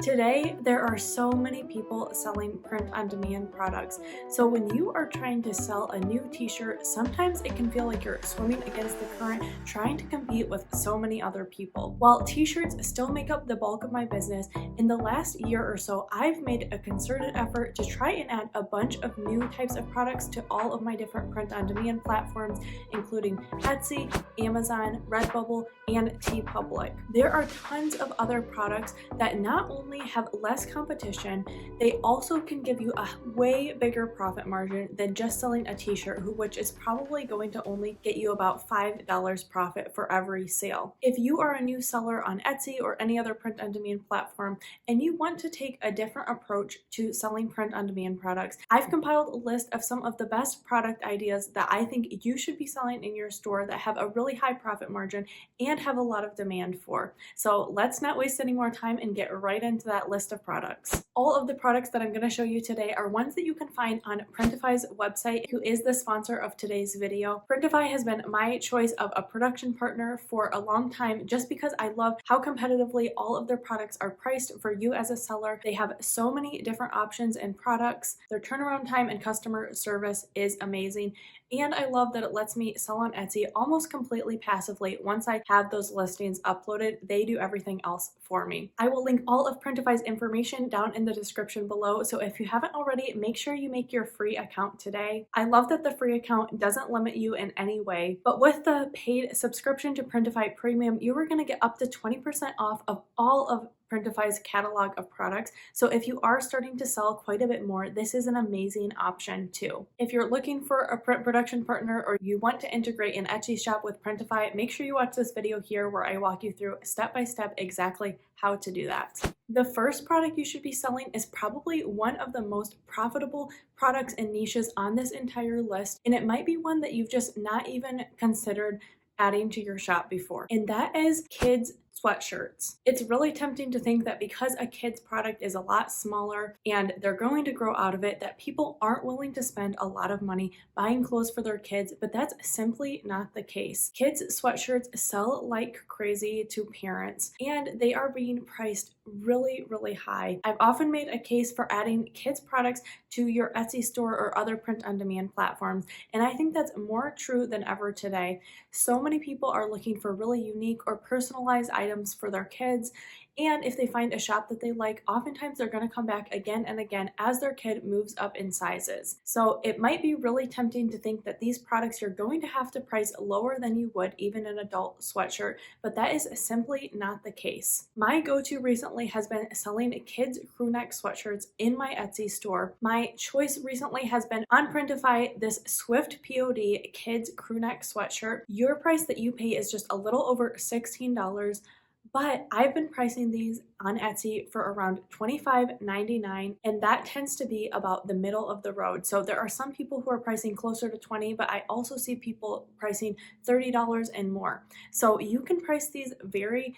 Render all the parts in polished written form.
Today, there are so many people selling print-on-demand products. So when you are trying to sell a new t-shirt, sometimes it can feel like you're swimming against the current, trying to compete with so many other people. While t-shirts still make up the bulk of my business, in the last year or so, I've made a concerted effort to try and add a bunch of new types of products to all of my different print-on-demand platforms, including Etsy, Amazon, Redbubble, and TeePublic. There are tons of other products that not only have less competition, they also can give you a way bigger profit margin than just selling a t-shirt, which is probably going to only get you about $5 profit for every sale. If you are a new seller on Etsy or any other print-on-demand platform and you want to take a different approach to selling print-on-demand products, I've compiled a list of some of the best product ideas that I think you should be selling in your store that have a really high profit margin and have a lot of demand for. So let's not waste any more time and get right into that list of products. All of the products that I'm going to show you today are ones that you can find on PRINTIFY's website, who is the sponsor of today's video. PRINTIFY has been my choice of a production partner for a long time just because I love how competitively all of their products are priced for you as a seller. They have so many different options and products. Their turnaround time and customer service is amazing. And I love that it lets me sell on Etsy almost completely passively. Once I have those listings uploaded, they do everything else for me. I will link all of PRINTIFY's information down in the description below, so if you haven't already, make sure you make your free account today. I love that the free account doesn't limit you in any way, but with the paid subscription to PRINTIFY Premium, you are going to get up to 20% off of all of PRINTIFY's catalog of products. So if you are starting to sell quite a bit more, this is an amazing option too. If you're looking for a print production partner or you want to integrate an Etsy shop with PRINTIFY, make sure you watch this video here where I walk you through step by step exactly how to do that. The first product you should be selling is probably one of the most profitable products and niches on this entire list, and it might be one that you've just not even considered adding to your shop before, and that is kids sweatshirts. It's really tempting to think that because a kid's product is a lot smaller and they're going to grow out of it, that people aren't willing to spend a lot of money buying clothes for their kids, but that's simply not the case. Kids sweatshirts sell like crazy to parents, and they are being priced really, really high. I've often made a case for adding kids products to your Etsy store or other print-on-demand platforms, and I think that's more true than ever today. So many people are looking for really unique or personalized items for their kids, and if they find a shop that they like, oftentimes they're going to come back again and again as their kid moves up in sizes. So it might be really tempting to think that these products you're going to have to price lower than you would even an adult sweatshirt, but that is simply not the case. My go-to recently has been selling kids crew neck sweatshirts in my Etsy store. My choice recently has been on PRINTIFY, this Swift POD kids crew neck sweatshirt. Your price that you pay is just a little over $16, but I've been pricing these on Etsy for around $25.99, and that tends to be about the middle of the road. So there are some people who are pricing closer to $20, but I also see people pricing $30 and more. So you can price these very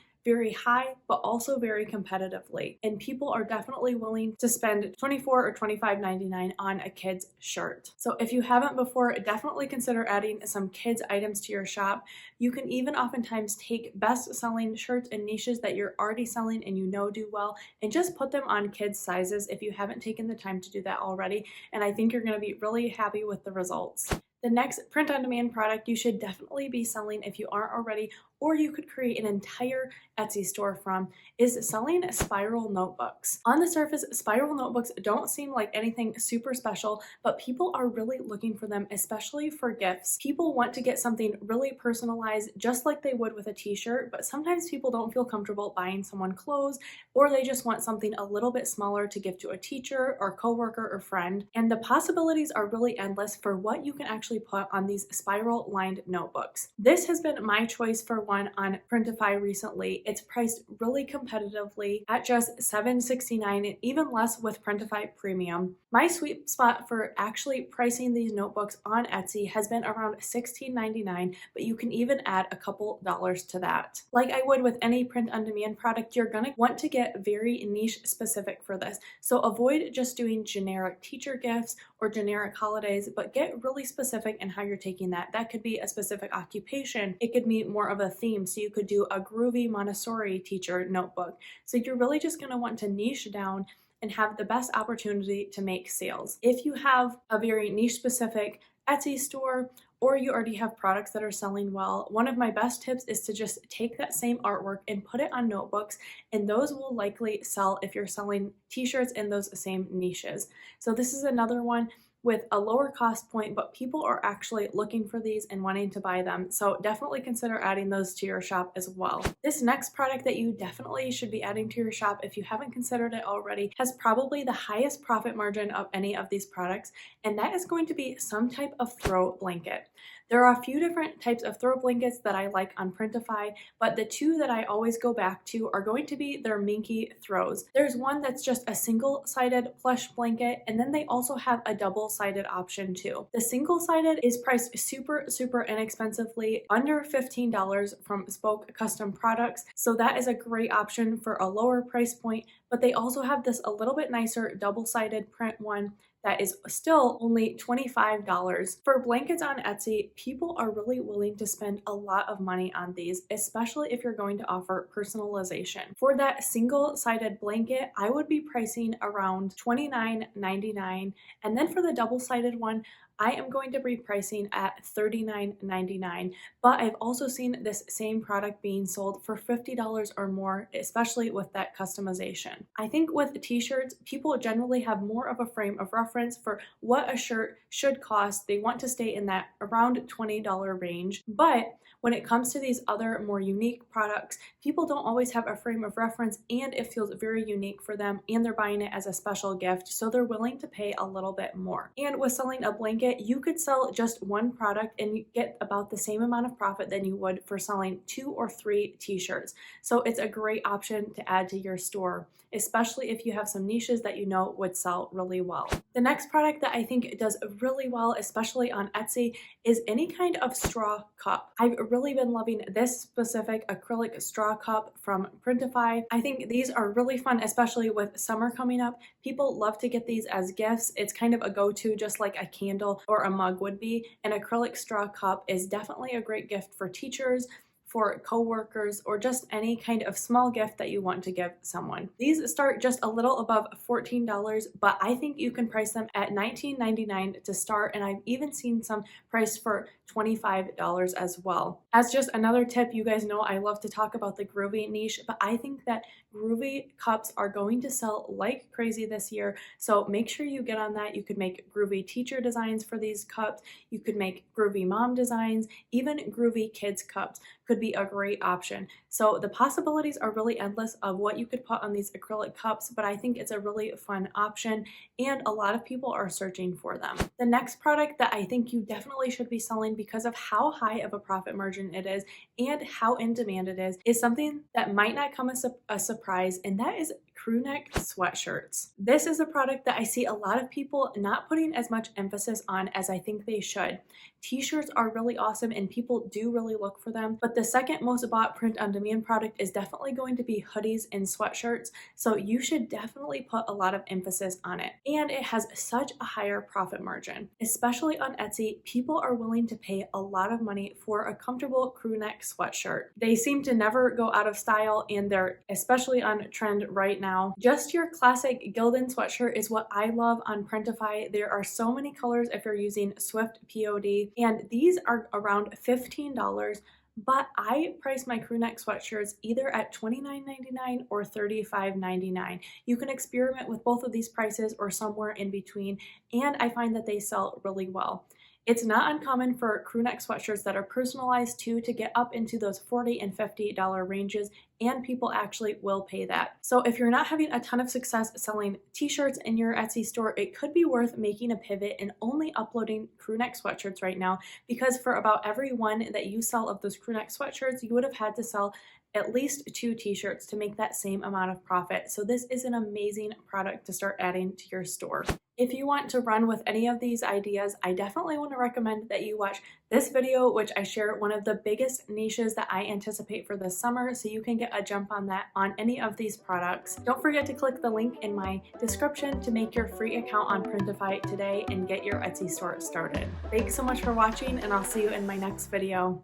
high, but also very competitively. And people are definitely willing to spend $24 or $25.99 on a kid's shirt. So if you haven't before, definitely consider adding some kids items to your shop. You can even oftentimes take best-selling shirts and niches that you're already selling and you know do well, and just put them on kids' sizes if you haven't taken the time to do that already. And I think you're going to be really happy with the results. The next print-on-demand product you should definitely be selling if you aren't already, or you could create an entire Etsy store from, is selling spiral notebooks. On the surface, spiral notebooks don't seem like anything super special, but people are really looking for them, especially for gifts. People want to get something really personalized, just like they would with a t-shirt, but sometimes people don't feel comfortable buying someone clothes, or they just want something a little bit smaller to give to a teacher or coworker or friend. And the possibilities are really endless for what you can actually put on these spiral lined notebooks. This has been my choice for one on PRINTIFY recently. It's priced really competitively at just $7.69 and even less with PRINTIFY Premium. My sweet spot for actually pricing these notebooks on Etsy has been around $16.99, but you can even add a couple dollars to that. Like I would with any print-on-demand product, you're going to want to get very niche specific for this. So avoid just doing generic teacher gifts or generic holidays, but get really specific in how you're taking that. That could be a specific occupation. It could be more of a theme. So you could do a groovy Montessori teacher notebook. So you're really just going to want to niche down and have the best opportunity to make sales. If you have a very niche specific Etsy store, or you already have products that are selling well, one of my best tips is to just take that same artwork and put it on notebooks, and those will likely sell if you're selling t-shirts in those same niches. So this is another one with a lower cost point, but people are actually looking for these and wanting to buy them. So definitely consider adding those to your shop as well. This next product that you definitely should be adding to your shop, if you haven't considered it already, has probably the highest profit margin of any of these products, and that is going to be some type of throw blanket. There are a few different types of throw blankets that I like on PRINTIFY, but the two that I always go back to are going to be their Minky throws. There's one that's just a single-sided plush blanket, and then they also have a double-sided option too. The single-sided is priced super inexpensively, under $15 from Spoke Custom Products, so that is a great option for a lower price point, but they also have this a little bit nicer double-sided print one that is still only $25. For blankets on Etsy, people are really willing to spend a lot of money on these, especially if you're going to offer personalization. For that single-sided blanket, I would be pricing around $29.99, and then for the double-sided one, I am going to be pricing at $39.99, but I've also seen this same product being sold for $50 or more, especially with that customization. I think with t-shirts, people generally have more of a frame of reference for what a shirt should cost. They want to stay in that around $20 range, but when it comes to these other more unique products, people don't always have a frame of reference, and it feels very unique for them, and they're buying it as a special gift, so they're willing to pay a little bit more. And with selling a blanket, you could sell just one product and you get about the same amount of profit than you would for selling 2 or 3 t-shirts. So it's a great option to add to your store, especially if you have some niches that you know would sell really well. The next product that I think does really well, especially on Etsy, is any kind of straw cup. I've really been loving this specific acrylic straw cup from PRINTIFY. I think these are really fun, especially with summer coming up. People love to get these as gifts. It's kind of a go-to, just like a candle or a mug would be. An acrylic straw cup is definitely a great gift for teachers, for coworkers, or just any kind of small gift that you want to give someone. These start just a little above $14, but I think you can price them at $19.99 to start, and I've even seen some priced for $25 as well. As just another tip, you guys know I love to talk about the groovy niche, but I think that groovy cups are going to sell like crazy this year, so make sure you get on that. You could make groovy teacher designs for these cups, you could make groovy mom designs, even groovy kids cups could be a great option. So the possibilities are really endless of what you could put on these acrylic cups, but I think it's a really fun option, and a lot of people are searching for them. The next product that I think you definitely should be selling because of how high of a profit margin it is and how in demand it is something that might not come as a surprise, and that is crew neck sweatshirts. This is a product that I see a lot of people not putting as much emphasis on as I think they should. T-shirts are really awesome and people do really look for them, but the second most bought print-on-demand product is definitely going to be hoodies and sweatshirts, so you should definitely put a lot of emphasis on it. And it has such a higher profit margin. Especially on Etsy, people are willing to pay a lot of money for a comfortable crew neck sweatshirt. They seem to never go out of style, and they're especially on trend right now. Just your classic Gildan sweatshirt is what I love on PRINTIFY. There are so many colors if you're using Swift POD, and these are around $15, but I price my crew neck sweatshirts either at $29.99 or $35.99. You can experiment with both of these prices or somewhere in between, and I find that they sell really well. It's not uncommon for crew neck sweatshirts that are personalized too to get up into those $40 and $50 ranges, and people actually will pay that. So if you're not having a ton of success selling t-shirts in your Etsy store, it could be worth making a pivot and only uploading crew neck sweatshirts right now, because for about every one that you sell of those crew neck sweatshirts, you would have had to sell at least 2 t-shirts to make that same amount of profit. So this is an amazing product to start adding to your store. If you want to run with any of these ideas, I definitely want to recommend that you watch this video, which I share one of the biggest niches that I anticipate for this summer, so you can get a jump on that on any of these products. Don't forget to click the link in my description to make your free account on PRINTIFY today and get your Etsy store started. Thanks so much for watching, and I'll see you in my next video.